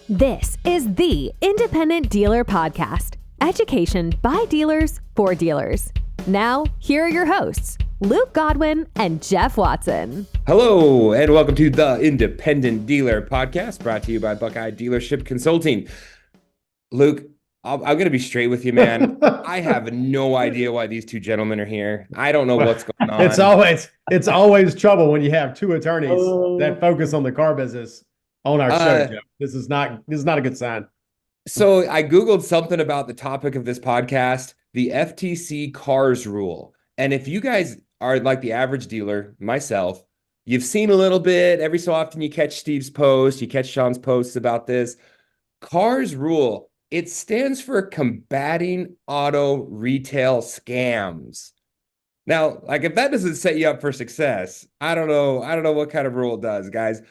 This is the Independent Dealer Podcast. Education by dealers for dealers. Now, here are your hosts, Luke Godwin and Jeff Watson. Hello, and welcome to the Independent Dealer Podcast, brought to you by Buckeye Dealership Consulting. Luke, I'm going to be straight with you, man. I have no idea why these two gentlemen are here. I don't know what's going on. It's always trouble when you have two attorneys that focus on the car business on our show, Jeff. This is not a good sign. So I Googled something about the topic of this podcast, the FTC Cars Rule. And if you guys are like the average dealer, myself, you've seen a little bit. Every so often you catch Steve's post, you catch Sean's posts about this. Cars Rule, it stands for Combating Auto Retail Scams. Now, like if that doesn't set you up for success, I don't know what kind of rule it does, guys.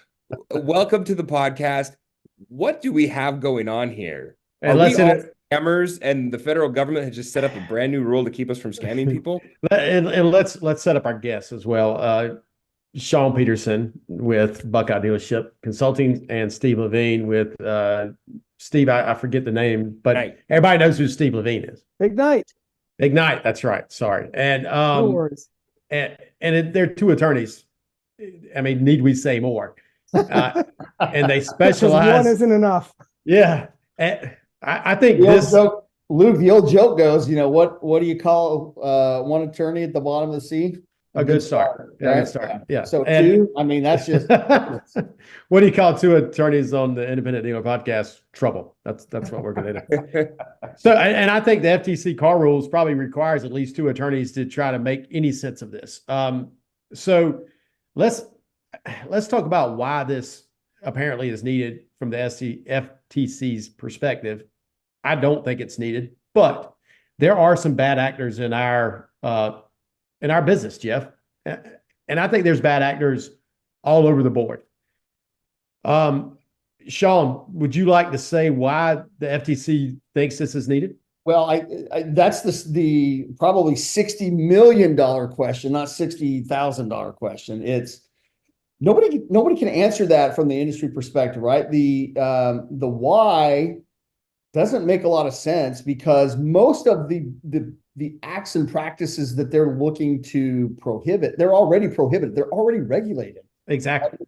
Welcome to the podcast. What do we have going on here? Are we all scammers and the federal government has just set up a brand new rule to keep us from scamming people? And let's set up our guests as well. Sean Peterson with Buckeye Dealership Consulting and Steve Levine with Steve. I forget the name, but everybody knows who Steve Levine is. Ignite. That's right. Sorry. And No worries. and they're two attorneys. I mean, need we say more? And they specialize. One isn't enough. Yeah. I think Luke, the old joke goes, what do you call one attorney at the bottom of the sea? A good start. Yeah, right? Good start. Yeah. So two, I mean, that's just. What do you call two attorneys on the Independent Dealer Podcast? Trouble. That's what we're going to do. So, and I think the FTC car rules probably requires at least two attorneys to try to make any sense of this. So let's talk about why this apparently is needed from the FTC's perspective. I don't think it's needed, but there are some bad actors in our business, Jeff. And I think there's bad actors all over the board. Sean, would you like to say why the FTC thinks this is needed? Well, that's the probably $60 million question, not $60,000 question. It's nobody can answer that from the industry perspective, right? The why doesn't make a lot of sense because most of the acts and practices that they're looking to prohibit, they're already prohibited. They're already regulated. Exactly.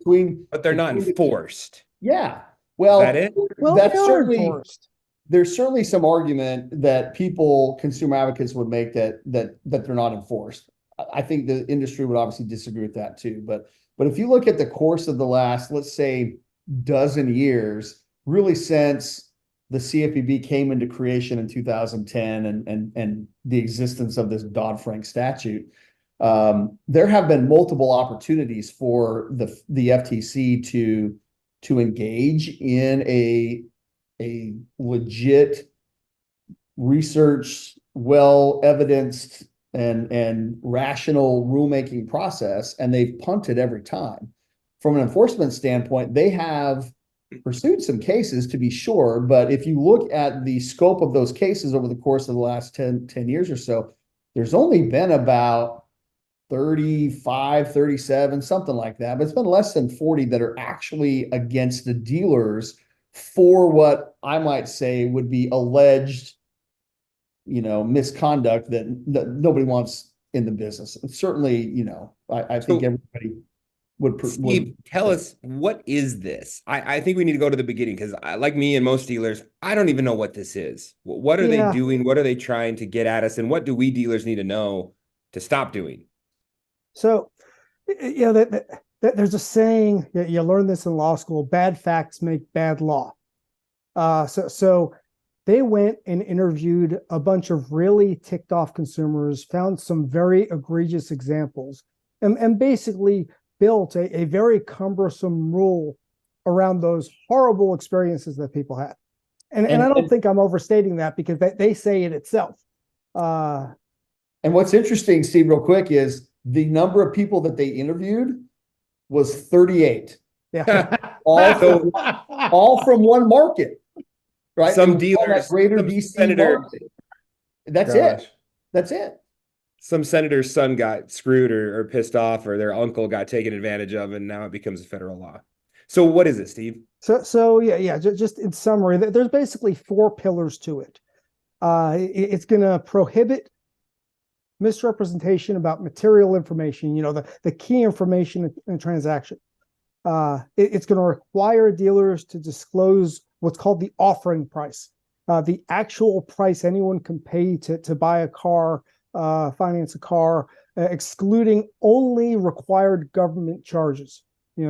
But they're not enforced. Yeah. Well, is that it? Well, that's certainly enforced. There's certainly some argument that consumer advocates would make that they're not enforced. I think the industry would obviously disagree with that too. But if you look at the course of the last, let's say, dozen years, really since the CFPB came into creation in 2010 and the existence of this Dodd-Frank statute, there have been multiple opportunities for the FTC to engage in a legit research, well-evidenced and rational rulemaking process, and they've punted every time. From an enforcement standpoint, they have pursued some cases to be sure, but if you look at the scope of those cases over the course of the last 10 years or so, there's only been about 35, 37, something like that, but it's been less than 40 that are actually against the dealers for what I might say would be alleged misconduct that nobody wants in the business. And certainly, I think everybody would. Steve, tell us, what is this? I think we need to go to the beginning because like me and most dealers, I don't even know what this is. What are they doing? What are they trying to get at us? And what do we dealers need to know to stop doing? So, there's a saying, you learn this in law school, bad facts make bad law. So they went and interviewed a bunch of really ticked off consumers, found some very egregious examples, and basically built a very cumbersome rule around those horrible experiences that people had. And I don't think I'm overstating that because they say it itself. And what's interesting, Steve, real quick, is the number of people that they interviewed was 38. Yeah. all from one market. Right. Some dealers, greater DC senator. That's it. Some senator's son got screwed or pissed off, or their uncle got taken advantage of, and now it becomes a federal law. So what is it, Steve? So yeah. Just in summary, there's basically 4 pillars to it. It's going to prohibit misrepresentation about material information, the key information in a transaction. It's going to require dealers to disclose what's called the offering price, the actual price anyone can pay to buy a car, finance a car, excluding only required government charges.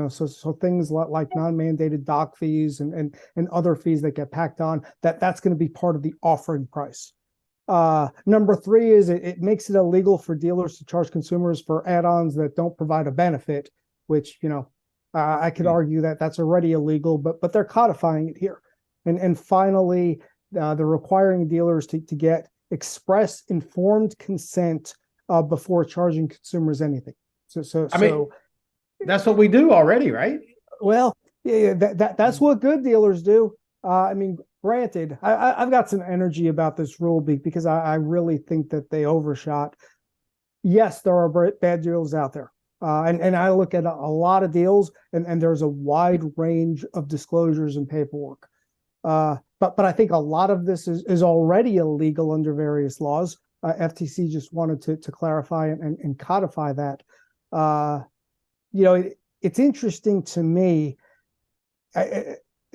So things like non-mandated doc fees and other fees that get packed on, that's going to be part of the offering price. Number 3 is it makes it illegal for dealers to charge consumers for add-ons that don't provide a benefit, which, I could argue that that's already illegal, but they're codifying it here. And finally, they're requiring dealers to get express informed consent before charging consumers anything. I mean, that's what we do already, right? Well, yeah, that's what good dealers do. I mean, granted, I've got some energy about this rule because I really think that they overshot. Yes, there are bad deals out there. And I look at a lot of deals and there's a wide range of disclosures and paperwork. But I think a lot of this is already illegal under various laws. FTC just wanted to clarify and codify that. It's interesting to me.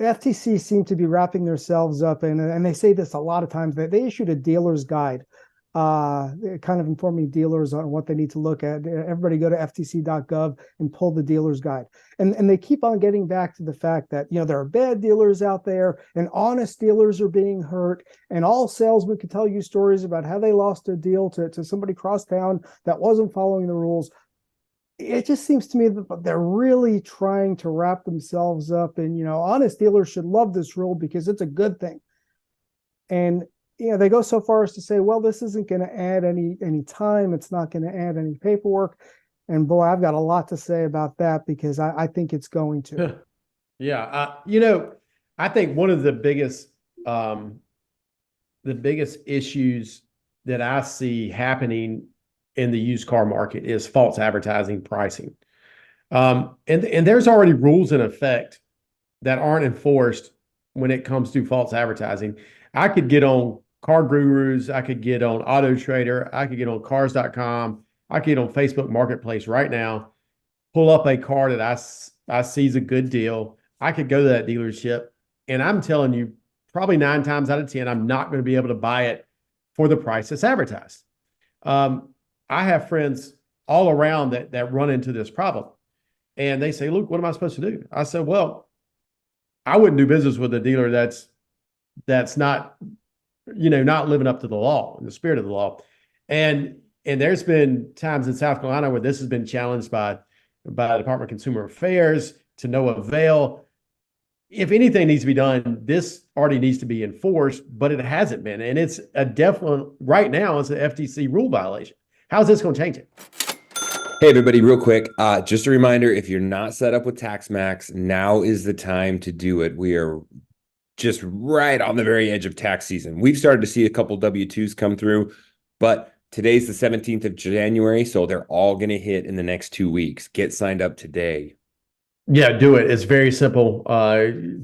FTC seemed to be wrapping themselves up in, and they say this a lot of times, that they issued a dealer's guide, kind of informing dealers on what they need to look at. Everybody go to ftc.gov and pull the dealer's guide. And they keep on getting back to the fact that, there are bad dealers out there and honest dealers are being hurt. And all salesmen could tell you stories about how they lost a deal to somebody across town that wasn't following the rules. It just seems to me that they're really trying to wrap themselves up in, honest dealers should love this rule because it's a good thing. And, they go so far as to say, well, this isn't going to add any time. It's not going to add any paperwork. And boy, I've got a lot to say about that because I think it's going to. Yeah. I think one of the biggest issues that I see happening in the used car market is false advertising pricing. And there's already rules in effect that aren't enforced when it comes to false advertising. I could get on Car Gurus, I could get on Auto Trader, I could get on cars.com, I could get on Facebook Marketplace right now, pull up a car that I see is a good deal. I could go to that dealership, and I'm telling you, probably 9 times out of 10, I'm not going to be able to buy it for the price that's advertised. I have friends all around that run into this problem. And they say, Luke, what am I supposed to do? I said, well, I wouldn't do business with a dealer that's not, not living up to the law, in the spirit of the law. And there's been times in South Carolina where this has been challenged by the Department of Consumer Affairs to no avail. If anything needs to be done, this already needs to be enforced, but it hasn't been. And it's right now, it's an FTC rule violation. How's this going to change it? Hey, everybody, real quick. Just a reminder, if you're not set up with TaxMax, now is the time to do it. We are just right on the very edge of tax season. We've started to see a couple W-2s come through, but today's the 17th of January, so they're all going to hit in the next 2 weeks. Get signed up today. Yeah, do it. It's very simple.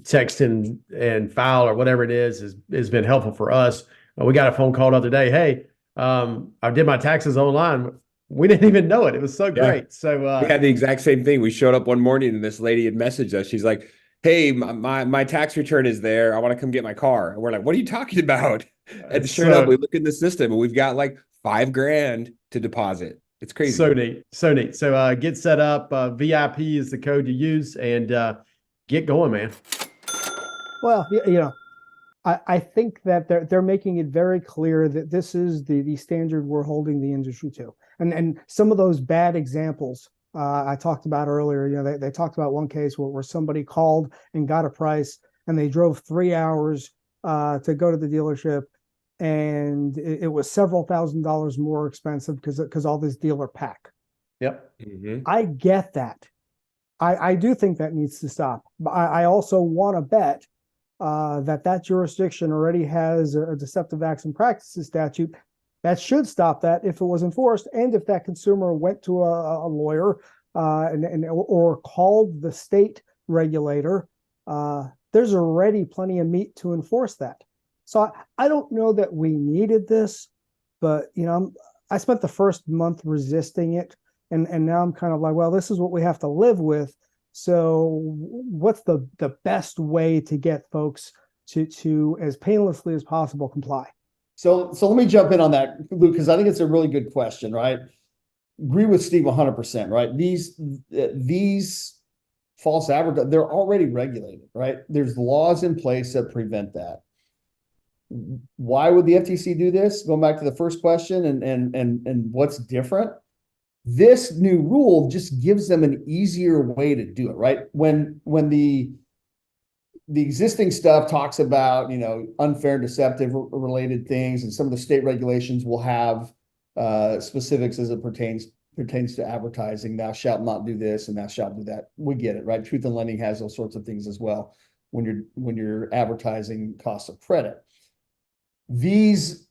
Text and file or whatever it is has been helpful for us. We got a phone call the other day. Hey, I did my taxes online. We didn't even know it. It was so great. So we had the exact same thing. We showed up one morning and this lady had messaged us. She's like, hey, my tax return is there. I want to come get my car. And we're like, what are you talking about? And sure enough, we look in the system and we've got like $5,000 to deposit. It's crazy. So neat. So get set up. VIP is the code you use, and get going, man. Well, I think that they're making it very clear that this is the standard we're holding the industry to. And some of those bad examples I talked about earlier, they talked about one case where somebody called and got a price and they drove 3 hours to go to the dealership, and it was several $1,000s more expensive because all this dealer pack. Yep. Mm-hmm. I get that. I do think that needs to stop. But I also want to bet that jurisdiction already has a deceptive acts and practices statute that should stop that if it was enforced, and if that consumer went to a lawyer or called the state regulator there's already plenty of meat to enforce that. So I don't know that we needed this, but I spent the first month resisting it, and now I'm kind of like, well, this is what we have to live with. So what's the best way to get folks to as painlessly as possible comply? So let me jump in on that, Luke, because I think it's a really good question, right? Agree with Steve 100%, right? These false advertising, they're already regulated, right? There's laws in place that prevent that. Why would the FTC do this? Going back to the first question and what's different? This new rule just gives them an easier way to do it, right? When the existing stuff talks about, unfair and deceptive related things, and some of the state regulations will have specifics as it pertains to advertising. Thou shalt not do this and thou shalt do that. We get it, right? Truth in Lending has those sorts of things as well when you're advertising cost of credit. This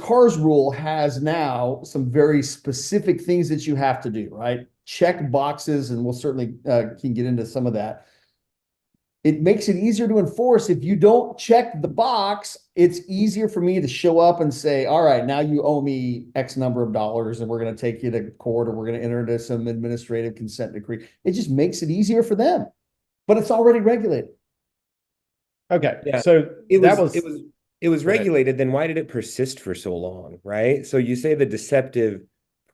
Cars Rule has now some very specific things that you have to do, right? Check boxes, and we'll certainly can get into some of that. It makes it easier to enforce. If you don't check the box, it's easier for me to show up and say, all right, now you owe me X number of dollars and we're going to take you to court, or we're going to enter into some administrative consent decree. It just makes it easier for them, but it's already regulated. Okay. Yeah. So it was regulated. Then why did it persist for so long? Right. So you say the deceptive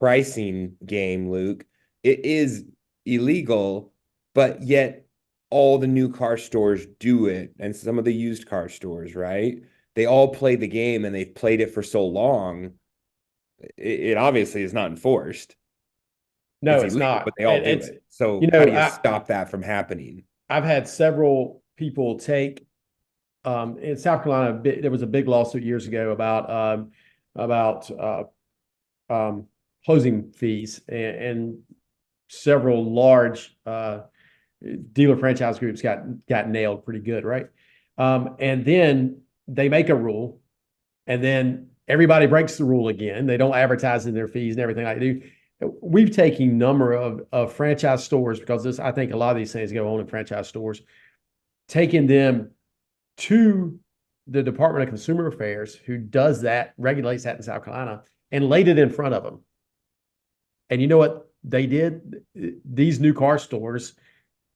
pricing game, Luke, it is illegal, but yet all the new car stores do it, and some of the used car stores, right? They all play the game, and they've played it for so long. It obviously is not enforced. No, it's it's illegal, not. but they all do it. So how do you stop that from happening? I've had several people take in South Carolina. There was a big lawsuit years ago about closing fees, and several large dealer franchise groups got nailed pretty good, right? And then they make a rule, and then everybody breaks the rule again. They don't advertise in their fees and everything like they do. We've taken a number of franchise stores, because I think a lot of these things go on in franchise stores, taking them to the Department of Consumer Affairs, who regulates that in South Carolina, and laid it in front of them. And you know what they did? These new car stores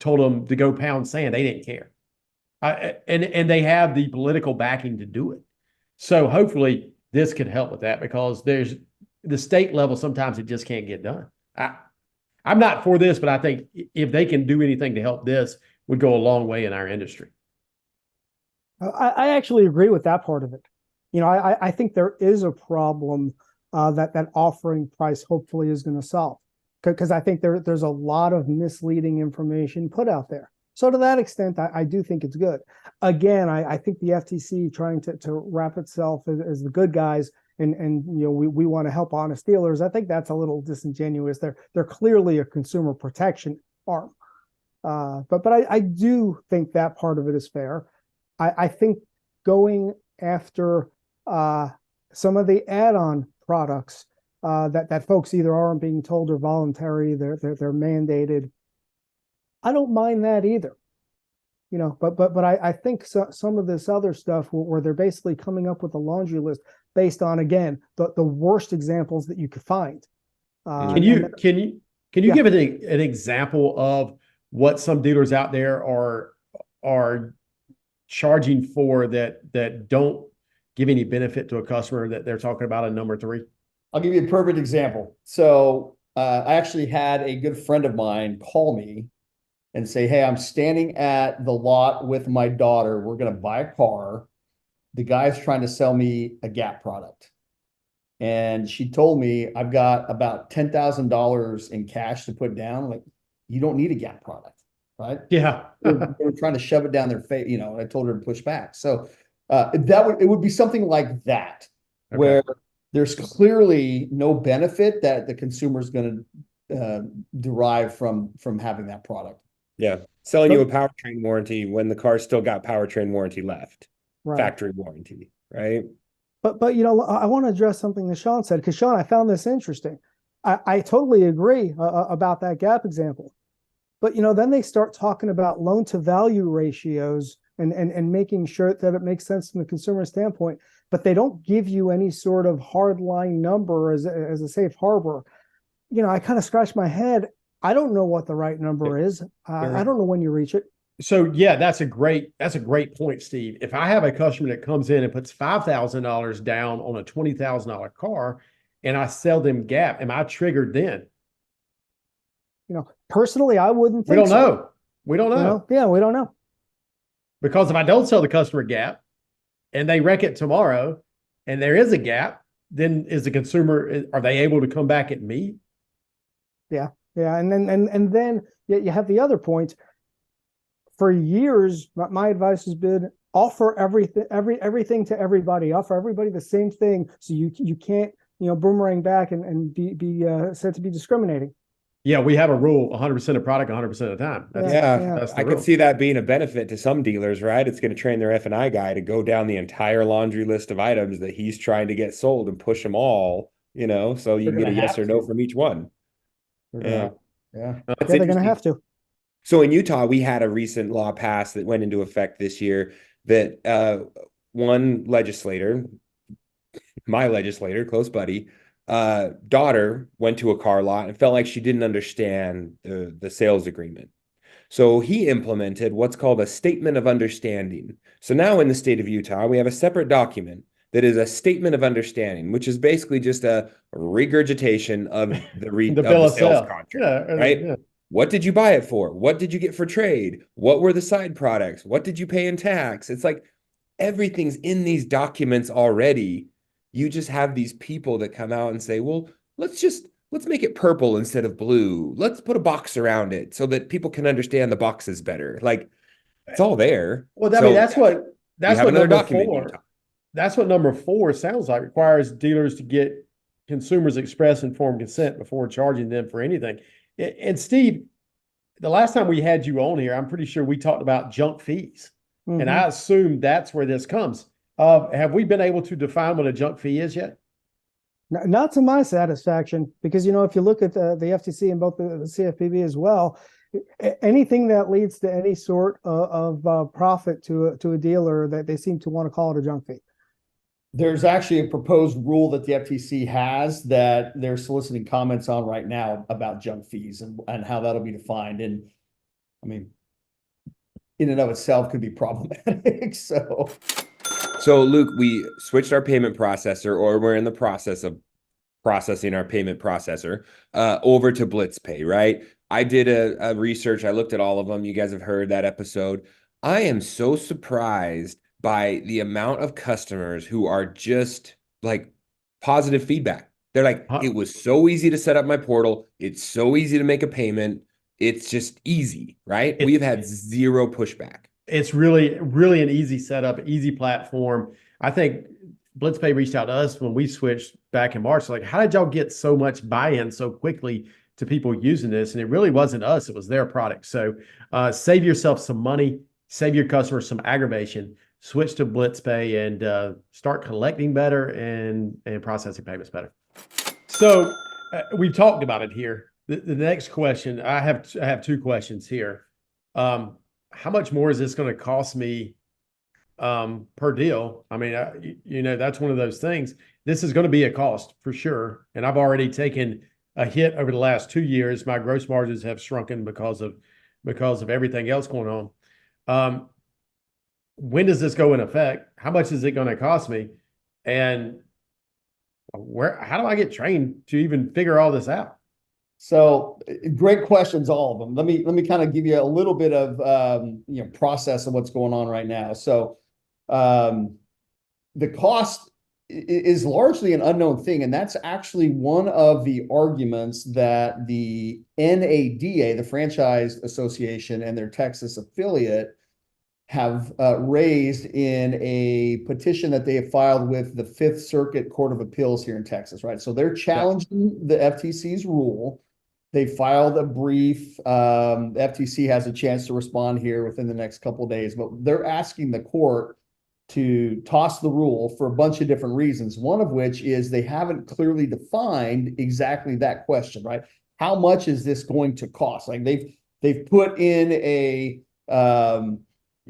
told them to go pound sand. They didn't care. And they have the political backing to do it. So hopefully this could help with that, because there's the state level, sometimes it just can't get done. I'm not for this, but I think if they can do anything to help, this would go a long way in our industry. I actually agree with that part of it. I think there is a problem that offering price hopefully is going to solve, because I think there's a lot of misleading information put out there. So to that extent, I do think it's good. Again, I think the FTC trying to wrap itself as the good guys, and we want to help honest dealers, I think that's a little disingenuous. They're clearly a consumer protection arm. But I do think that part of it is fair. I think going after some of the add-on products that folks either aren't being told are voluntary, they're mandated, I don't mind that either. But I think some of this other stuff where they're basically coming up with a laundry list based on, again, the worst examples that you could find. Can you give an example of what some dealers out there are charging for that don't give any benefit to a customer that they're talking about in number 3? I'll give you a perfect example. So I actually had a good friend of mine call me and say, hey, I'm standing at the lot with my daughter. We're going to buy a car. The guy's trying to sell me a Gap product. And she told me, I've got about $10,000 in cash to put down. Like, you don't need a Gap product, right? Yeah. they were trying to shove it down their face. I told her to push back. So it would be something like that, okay, where there's clearly no benefit that the consumer is going to derive from having that product. Yeah. Selling you a powertrain warranty when the car's still got powertrain warranty left. Right. Factory warranty, right? But I want to address something that Sean said, because Sean, I found this interesting. I totally agree about that Gap example. But then they start talking about loan to value ratios and making sure that it makes sense from the consumer standpoint, but they don't give you any sort of hard line number as a safe harbor. I kind of scratch my head. I don't know what the right number is. I don't know when you reach it. So yeah, that's a great point, Steve. If I have a customer that comes in and puts $5,000 down on a $20,000 car and I sell them gap, am I triggered then? Personally, I wouldn't think We don't so. know. We don't know. Yeah, we don't know. Because if I don't sell the customer gap and they wreck it tomorrow and there is a gap, then is the consumer, are they able to come back at me? Yeah. And then you have the other point. For years, my advice has been offer everything to everybody. Offer everybody the same thing, so you can't boomerang back and be said to be discriminating. Yeah, we have a rule: 100% of product, 100% of the time. That's I rule. could see that being a benefit to some dealers, right? It's going to train their F&I guy to go down the entire laundry list of items that he's trying to get sold and push them all. So you can get a yes or no from each one. Yeah. They're going to have to. So in Utah, we had a recent law passed that went into effect this year that one legislator, my legislator, close buddy, daughter went to a car lot and felt like she didn't understand the sales agreement. So he implemented what's called a statement of understanding. So now in the state of Utah, we have a separate document that is a statement of understanding, which is basically just a regurgitation of the sales contract, right? Yeah. What did you buy it for? What did you get for trade? What were the side products? What did you pay in tax? It's like everything's in these documents already. You just have these people that come out and say, well, let's make it purple instead of blue. Let's put a box around it so that people can understand the boxes better. Like, it's all there. Well, that's what number 4. That's what number 4 sounds like. Requires dealers to get consumers express informed consent before charging them for anything. And Steve, the last time we had you on here, I'm pretty sure we talked about junk fees. Mm-hmm. And I assume that's where this comes. Have we been able to define what a junk fee is yet? Not to my satisfaction, because, if you look at the FTC and both the CFPB as well, anything that leads to any sort of profit to a dealer, that they seem to want to call it a junk fee. There's actually a proposed rule that the FTC has that they're soliciting comments on right now about junk fees and how that'll be defined. And I mean, in and of itself could be problematic. So Luke, we switched our payment processor, or we're in the process of processing our payment processor over to Blitz Pay, right? I did a research. I looked at all of them. You guys have heard that episode. I am so surprised by the amount of customers who are just like positive feedback. They're like, it was so easy to set up my portal. It's so easy to make a payment. It's just easy, right? We've had zero pushback. It's really, really an easy setup, easy platform. I think Blytzpay reached out to us when we switched back in March. Like, how did y'all get so much buy-in so quickly to people using this? And it really wasn't us. It was their product. So save yourself some money, save your customers some aggravation. Switch to Blytzpay and start collecting better and processing payments better. So we've talked about it here. The next question, I have 2 questions here. How much more is this going to cost me per deal? I mean, that's one of those things. This is going to be a cost for sure. And I've already taken a hit over the last 2 years. My gross margins have shrunken because of everything else going on. When does this go in effect? How much is it going to cost me? And how do I get trained to even figure all this out? So great questions, all of them. Let me kind of give you a little bit of process of what's going on right now. So the cost is largely an unknown thing, and that's actually one of the arguments that the NADA, the Franchise Association, and their Texas affiliate have raised in a petition that they have filed with the 5th Circuit Court of Appeals here in Texas, right? So they're challenging the FTC's rule. They filed a brief. The FTC has a chance to respond here within the next couple of days, but they're asking the court to toss the rule for a bunch of different reasons, one of which is they haven't clearly defined exactly that question, right? How much is this going to cost? Like they've they've put in a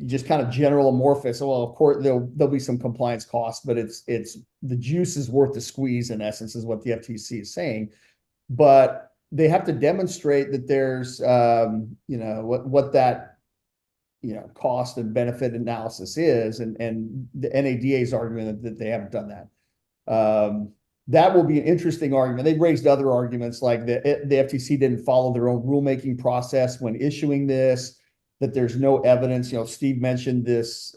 just kind of general amorphous. Well, of course there'll be some compliance costs, but it's the juice is worth the squeeze, in essence, is what the FTC is saying. But they have to demonstrate that there's what that cost and benefit analysis is, and the NADA's argument that they haven't done that. That will be an interesting argument. They've raised other arguments like the FTC didn't follow their own rulemaking process when issuing this, that there's no evidence. Steve mentioned this,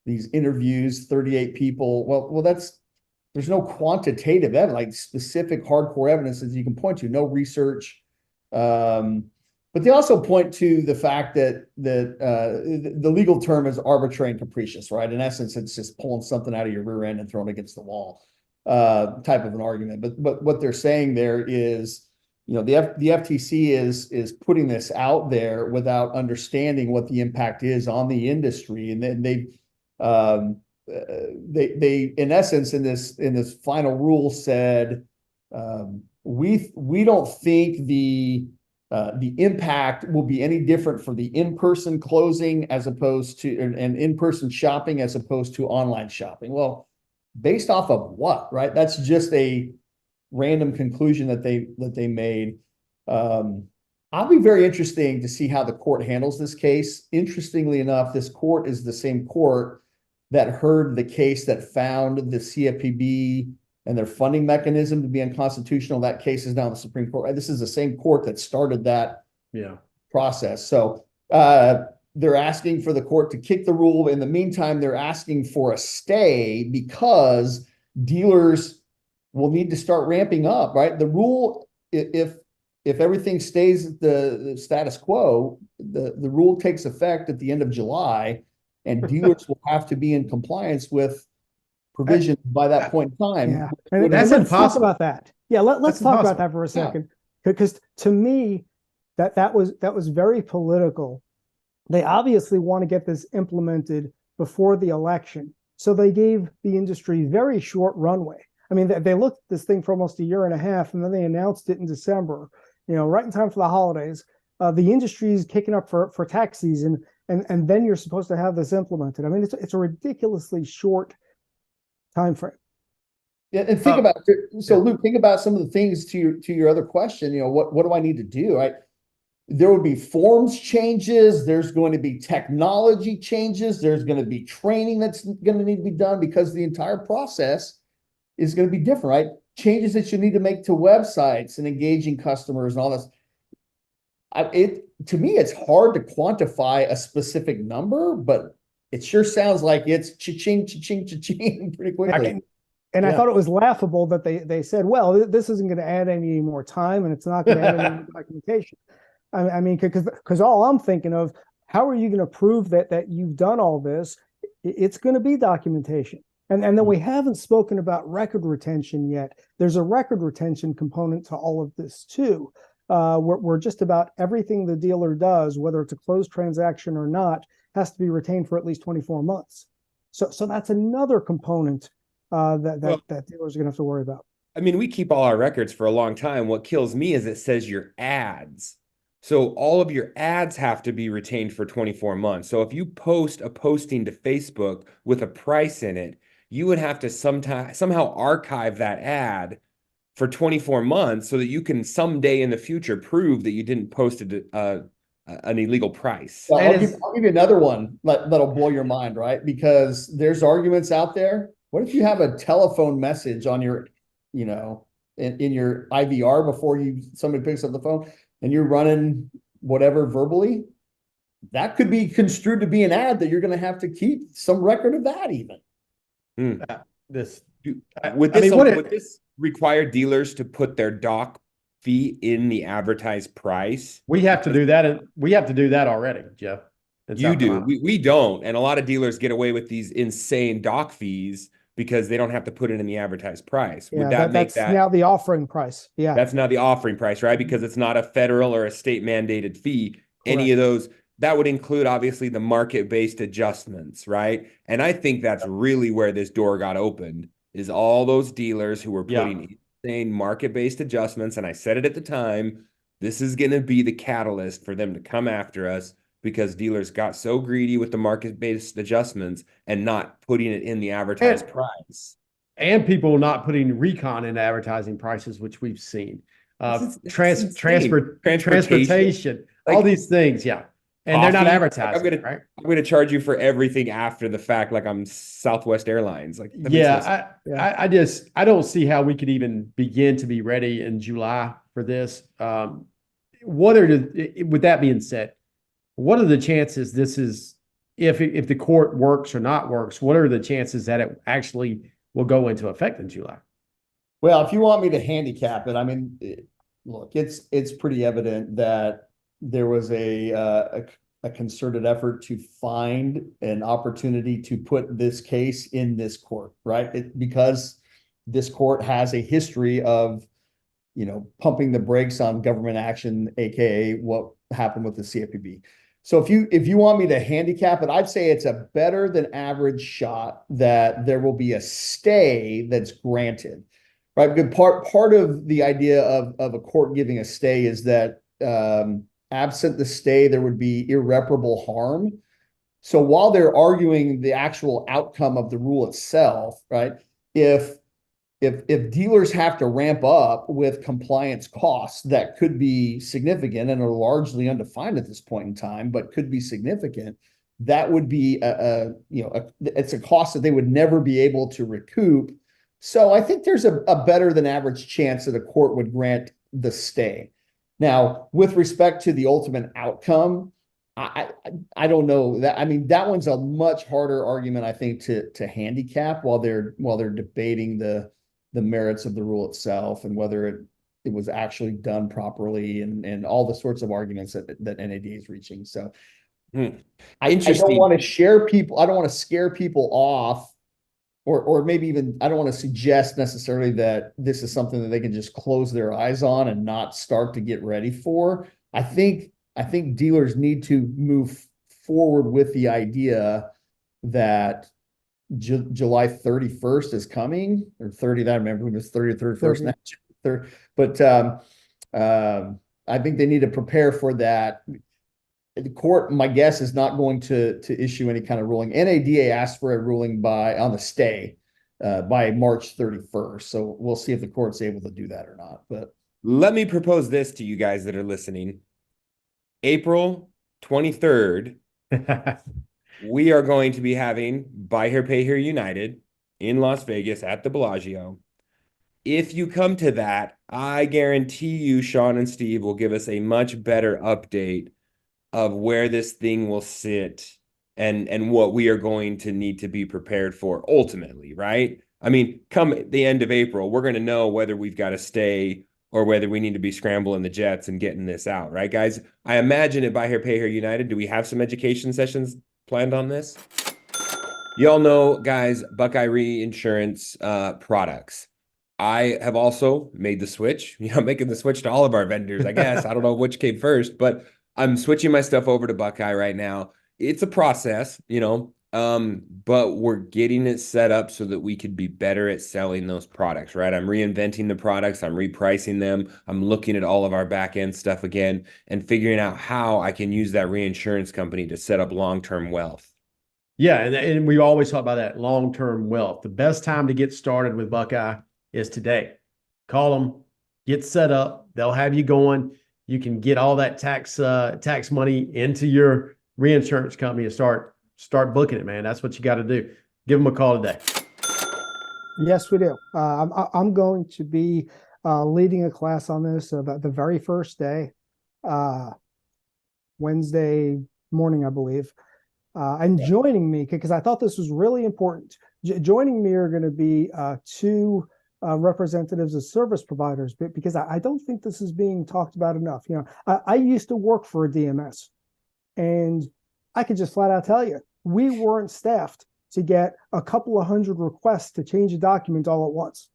these interviews, 38 people. Well, there's no quantitative evidence, like specific hardcore evidence that you can point to, no research. But they also point to the fact that the legal term is arbitrary and capricious, right? In essence, it's just pulling something out of your rear end and throwing it against the wall, type of an argument. But what they're saying there is, the FTC is putting this out there without understanding what the impact is on the industry, and then they in essence in this final rule said, we don't think the impact will be any different for the in-person closing as opposed to and in-person shopping as opposed to online shopping. Well, based off of what, right? That's just a random conclusion that they made. I'll be very interesting to see how the court handles this case. Interestingly enough, this court is the same court that heard the case that found the CFPB and their funding mechanism to be unconstitutional. That case is now in the Supreme Court. This is the same court that started that process. So they're asking for the court to kick the rule. In the meantime, they're asking for a stay because dealers will need to start ramping up, right? The rule, if everything stays the status quo, the rule takes effect at the end of July, and dealers will have to be in compliance with provisions by that point in time. Yeah, and let's talk about that. Yeah, let's talk about that for a second, because to me, that was very political. They obviously want to get this implemented before the election, so they gave the industry very short runway. I mean, they looked at this thing for almost a year and a half, and then they announced it in December, right in time for the holidays. The industry is kicking up for tax season, and then you're supposed to have this implemented. I mean, it's a ridiculously short time frame. Yeah, and think about it. So, Luke, think about some of the things to your other question. What do I need to do? Right? There would be forms changes. There's going to be technology changes. There's going to be training that's going to need to be done because the entire process is going to be different, right? Changes that you need to make to websites and engaging customers and all this. To me, it's hard to quantify a specific number, but it sure sounds like it's cha-ching, cha-ching, cha-ching pretty quickly. I thought it was laughable that they said, well, this isn't going to add any more time, and it's not going to add any more documentation. I mean, because all I'm thinking of, how are you going to prove that you've done all this? It's going to be documentation. And then we haven't spoken about record retention yet. There's a record retention component to all of this too. Where just about everything the dealer does, whether it's a closed transaction or not, has to be retained for at least 24 months. So that's another component that dealers are going to have to worry about. I mean, we keep all our records for a long time. What kills me is it says your ads. So all of your ads have to be retained for 24 months. So if you post a posting to Facebook with a price in it, you would have to somehow archive that ad for 24 months so that you can someday in the future prove that you didn't post an illegal price. Well, I'll give you another one that'll blow your mind, right? Because there's arguments out there. What if you have a telephone message on your, in your IVR before somebody picks up the phone and you're running whatever verbally? That could be construed to be an ad that you're going to have to keep some record of that even. Would this require dealers to put their doc fee in the advertised price? We have to do that, and we have to do that already, Jeff. You do. We don't, and a lot of dealers get away with these insane doc fees because they don't have to put it in the advertised price. Would that make that now the offering price? Yeah, that's now the offering price, right? Because it's not a federal or a state mandated fee. Correct. Any of those. That would include, obviously, the market-based adjustments, right? And I think that's really where this door got opened, is all those dealers who were putting insane market-based adjustments. And I said it at the time, This is going to be the catalyst for them to come after us because dealers got so greedy with the market-based adjustments and not putting it in the advertised price. And people not putting recon in advertising prices, which we've seen. Transportation, all these things, yeah. And they're not advertising, I'm going to charge you for everything after the fact, like I'm Southwest Airlines. Like, I don't see how we could even begin to be ready in July for this. With that being said, what are the chances this is, if the court works or not works, what are the chances that it actually will go into effect in July? Well, if you want me to handicap it, I mean, look, it's pretty evident that there was a concerted effort to find an opportunity to put this case in this court, right? Because this court has a history of, pumping the brakes on government action, aka what happened with the CFPB. So if you want me to handicap it, I'd say it's a better than average shot that there will be a stay that's granted, right? Good part of the idea of a court giving a stay is that absent the stay, there would be irreparable harm. So while they're arguing the actual outcome of the rule itself, right? If dealers have to ramp up with compliance costs that could be significant and are largely undefined at this point in time, but could be significant, that would be it's a cost that they would never be able to recoup. So I think there's a better than average chance that a court would grant the stay. Now, with respect to the ultimate outcome, I don't know that. I mean, that one's a much harder argument, I think, to handicap while they're debating the merits of the rule itself and whether it was actually done properly and all the sorts of arguments that NADA is reaching. So I don't want to scare people off, or maybe even, I don't want to suggest necessarily that this is something that they can just close their eyes on and not start to get ready for. I think dealers need to move forward with the idea that July 31st is coming, or 30. I remember it was 30 or 31st. But I think they need to prepare for that. The court, my guess, is not going to issue any kind of ruling. NADA asked for a ruling on the stay by March 31st. So we'll see if the court's able to do that or not. But let me propose this to you guys that are listening. April 23rd, we are going to be having Buy Here, Pay Here United in Las Vegas at the Bellagio. If you come to that, I guarantee you Sean and Steve will give us a much better update of where this thing will sit and what we are going to need to be prepared for ultimately, right? I mean, come the end of April, we're going to know whether we've got to stay or whether we need to be scrambling the jets and getting this out, right, guys? I imagine at Buy Here, Pay Here United, do we have some education sessions planned on this? Y'all know, guys, Buckeye Reinsurance products. I have also made the switch, making the switch to all of our vendors, I guess. I don't know which came first, but I'm switching my stuff over to Buckeye right now. It's a process, but we're getting it set up so that we could be better at selling those products, right? I'm reinventing the products. I'm repricing them. I'm looking at all of our back end stuff again and figuring out how I can use that reinsurance company to set up long-term wealth. Yeah, and we always talk about that long-term wealth. The best time to get started with Buckeye is today. Call them, get set up. They'll have you going. You can get all that tax money into your reinsurance company and start booking it, man. That's what you got to do. Give them a call today. Yes, we do. I'm going to be leading a class on this the very first day, Wednesday morning, I believe. And joining me, because I thought this was really important, joining me are going to be two representatives of service providers, because I don't think this is being talked about enough. I used to work for a DMS, and I could just flat out tell you, we weren't staffed to get a couple of hundred requests to change a document all at once.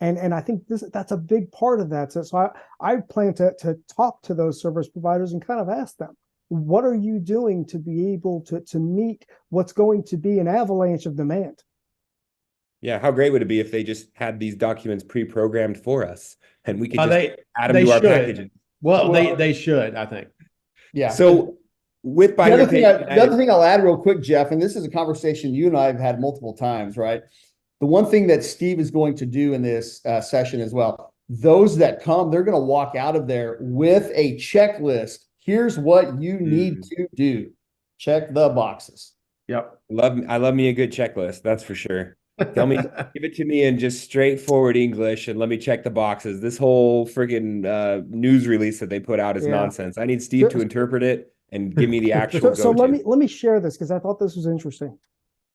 And I think that's a big part of that. So I plan to talk to those service providers and kind of ask them, what are you doing to be able to meet what's going to be an avalanche of demand? Yeah, how great would it be if they just had these documents pre-programmed for us and we could just add them to our packages? Well, they should, I think. Yeah. So with Buy Here Pay The other thing I'll add real quick, Jeff, and this is a conversation you and I have had multiple times, right? The one thing that Steve is going to do in this session as well, those that come, they're going to walk out of there with a checklist. Here's what you need to do. Check the boxes. Yep. I love me a good checklist. That's for sure. Give it to me in just straightforward English and let me check the boxes. This whole friggin' news release that they put out is nonsense. I need Steve to interpret it and give me the actual so let me share this because I thought this was interesting.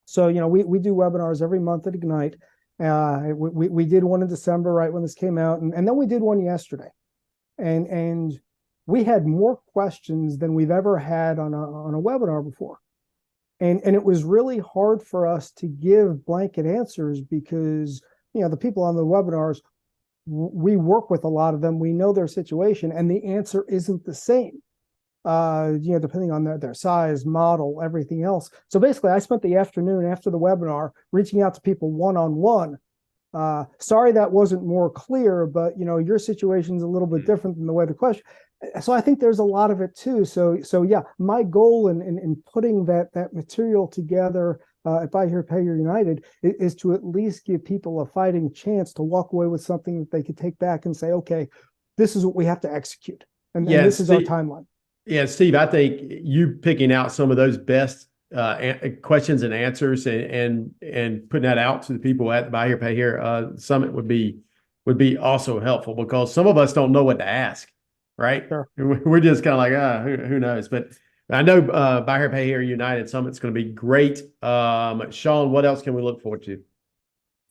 So, we do webinars every month at Ignite. We did one in December, right when this came out, and then we did one yesterday. And we had more questions than we've ever had on a webinar before. And it was really hard for us to give blanket answers because, the people on the webinars, we work with a lot of them. We know their situation and the answer isn't the same, depending on their size, model, everything else. So basically, I spent the afternoon after the webinar reaching out to people one-on-one. Sorry that wasn't more clear, but, your situation's a little bit different than the way the question. So I think there's a lot of it too. So yeah, my goal in putting that material together at Buy Here Pay Here United is to at least give people a fighting chance to walk away with something that they could take back and say, okay, this is what we have to execute, and this is our timeline. Yeah, Steve, I think you picking out some of those best questions and answers and putting that out to the people at the Buy Here Pay Here Summit would be also helpful because some of us don't know what to ask. Right? Sure. We're just kind of like, who knows? But I know Buy Here Pay Here United Summit's going to be great. Sean, what else can we look forward to?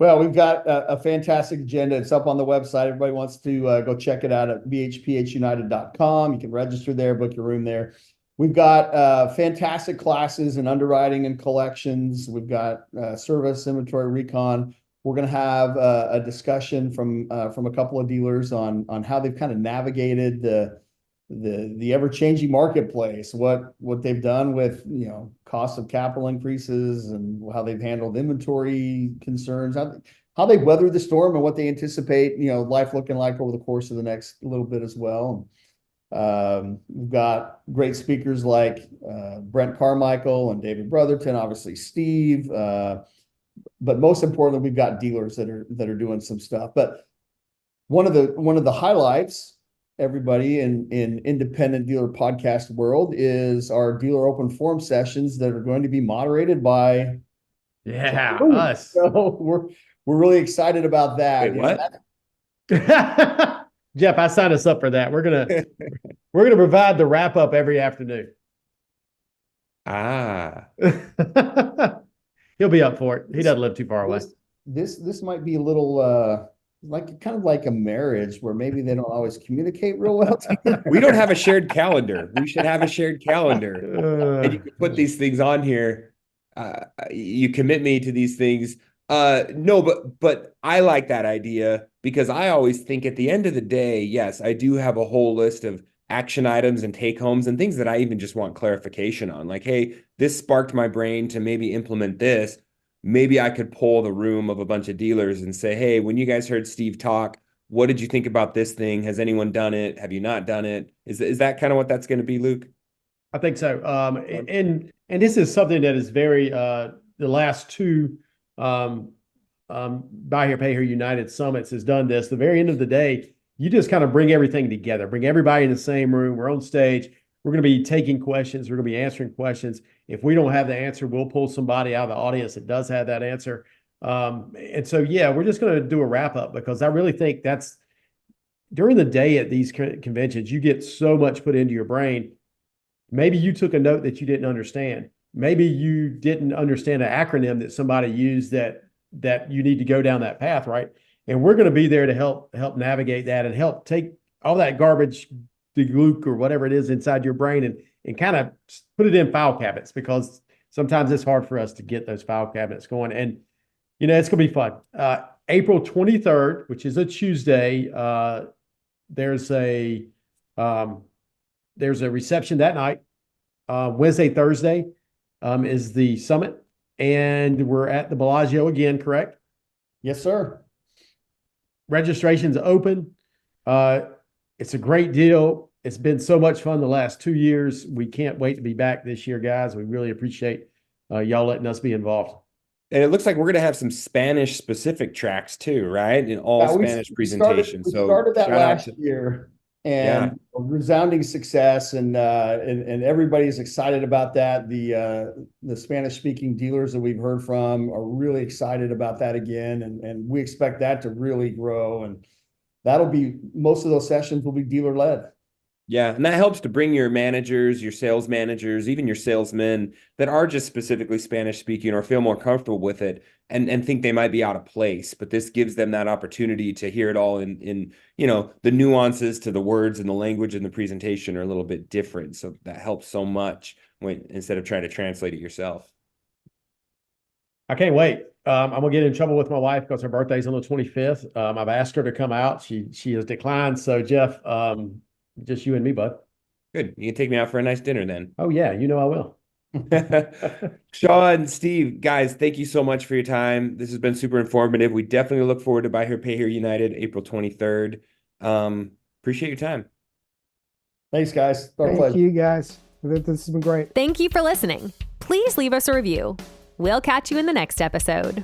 Well, we've got a fantastic agenda. It's up on the website. Everybody wants to go check it out at bhphunited.com. You can register there, book your room there. We've got fantastic classes in underwriting and collections. We've got service, inventory, recon. We're going to have a discussion from a couple of dealers on how they've kind of navigated the ever-changing marketplace, what they've done with cost of capital increases and how they've handled inventory concerns, how they weather the storm and what they anticipate life looking like over the course of the next little bit as well. We've got great speakers like Brent Carmichael and David Brotherton, obviously Steve. But most importantly, we've got dealers that are doing some stuff. But one of the highlights, everybody in independent dealer podcast world, is our dealer open forum sessions that are going to be moderated by us. So we're really excited about that. Wait, what? Jeff, I signed us up for that. We're gonna provide the wrap up every afternoon. He'll be up for it. He doesn't live too far away. This might be a little kind of like a marriage where maybe they don't always communicate real well together. We don't have a shared calendar. We should have a shared calendar. And you can put these things on here. You commit me to these things. No, but I like that idea because I always think at the end of the day, yes, I do have a whole list of action items and take homes and things that I even just want clarification on. Like, hey, this sparked my brain to maybe implement this. Maybe I could poll the room of a bunch of dealers and say, hey, when you guys heard Steve talk, what did you think about this thing? Has anyone done it? Have you not done it? Is that kind of what that's going to be, Luke? I think so. And this is something that is very the last two Buy Here Pay Here United Summits has done this. The very end of the day, you just kind of bring everything together, bring everybody in the same room. We're on stage. We're going to be taking questions. We're going to be answering questions. If we don't have the answer, we'll pull somebody out of the audience that does have that answer. And so, yeah, we're just going to do a wrap up because I really think that's during the day at these conventions, you get so much put into your brain. Maybe you took a note that you didn't understand. Maybe you didn't understand an acronym that somebody used that you need to go down that path, right? And we're going to be there to help navigate that and help take all that garbage, the gluck or whatever it is inside your brain and kind of put it in file cabinets because sometimes it's hard for us to get those file cabinets going. And, it's going to be fun. April 23rd, which is a Tuesday, there's a reception that night. Wednesday, Thursday is the summit. And we're at the Bellagio again, correct? Yes, sir. Registration's open. It's a great deal. It's been so much fun the last 2 years. We can't wait to be back this year, guys. We really appreciate y'all letting us be involved. And it looks like we're going to have some Spanish specific tracks too, right? In all Spanish presentations. We started that shout out last year, and a resounding success, and everybody's excited about that. The Spanish speaking dealers that we've heard from are really excited about that again, and we expect that to really grow, and that'll be, most of those sessions will be dealer led. Yeah, and that helps to bring your managers, your sales managers, even your salesmen that are just specifically Spanish speaking or feel more comfortable with it and think they might be out of place. But this gives them that opportunity to hear it all in the nuances to the words and the language and the presentation are a little bit different. So that helps so much instead of trying to translate it yourself. I can't wait. I'm gonna get in trouble with my wife because her birthday's on the 25th. I've asked her to come out. She has declined. So Jeff, just you and me, bud. Good. You can take me out for a nice dinner then. Oh yeah, I will. Sean, Steve, guys, thank you so much for your time. This has been super informative. We definitely look forward to Buy Here, Pay Here United, April 23rd. Appreciate your time. Thanks, guys. Thank you, guys. This has been great. Thank you for listening. Please leave us a review. We'll catch you in the next episode.